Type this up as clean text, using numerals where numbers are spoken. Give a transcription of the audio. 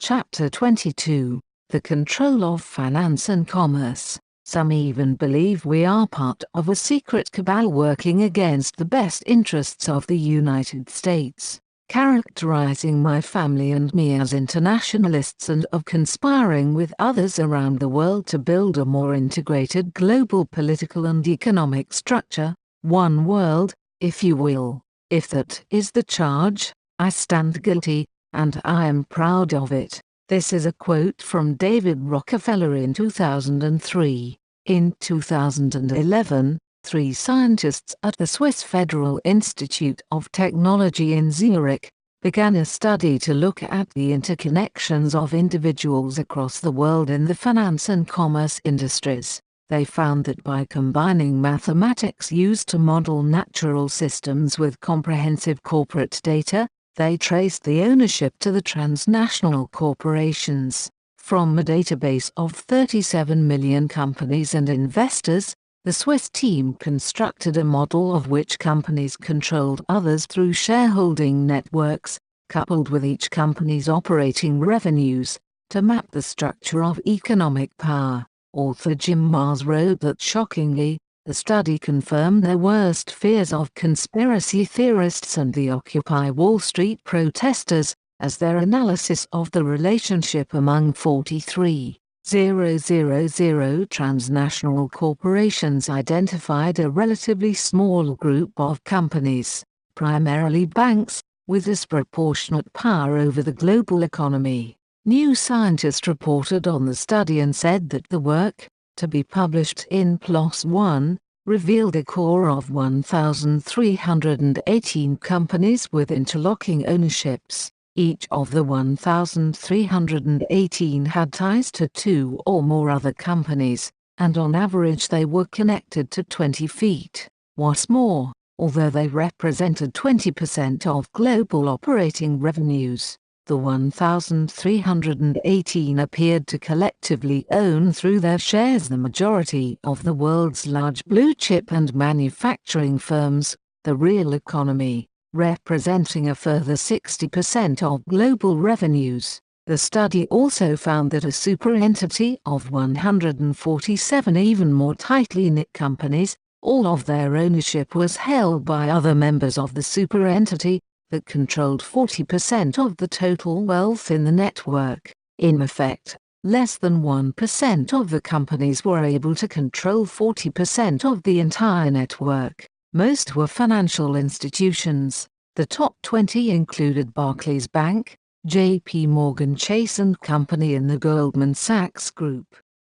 Chapter 22. The Control of Finance and Commerce. Some even believe we are part of a secret cabal working against the best interests of the United States, characterizing my family and me as internationalists and of conspiring with others around the world to build a more integrated global political and economic structure, one world, if you will. If that is the charge, I stand guilty, and I am proud of it. This is a quote from David Rockefeller in 2003. In 2011, 3 scientists at the Swiss Federal Institute of Technology in Zurich began a study to look at the interconnections of individuals across the world in the finance and commerce industries. They found that by combining mathematics used to model natural systems with comprehensive corporate data, they traced the ownership to the transnational corporations. From a database of 37 million companies and investors, the Swiss team constructed a model of which companies controlled others through shareholding networks, coupled with each company's operating revenues, to map the structure of economic power. Author Jim Mars wrote that shockingly, the study confirmed their worst fears of conspiracy theorists and the Occupy Wall Street protesters, as their analysis of the relationship among 43,000 transnational corporations identified a relatively small group of companies, primarily banks, with disproportionate power over the global economy. New Scientist reported on the study and said that the work, to be published in PLOS One, revealed a core of 1,318 companies with interlocking ownerships. Each of the 1,318 had ties to 2 or more other companies, and on average they were connected to 20 feet. What's more, although they represented 20% of global operating revenues, the 1,318 appeared to collectively own through their shares the majority of the world's large blue-chip and manufacturing firms, the real economy, representing a further 60% of global revenues. The study also found that a superentity of 147 even more tightly knit companies, all of their ownership was held by other members of the superentity, that controlled 40% of the total wealth in the network. In effect, less than 1% of the companies were able to control 40% of the entire network. Most were financial institutions. The top 20 included Barclays Bank, J.P. Morgan Chase & Company and the Goldman Sachs Group.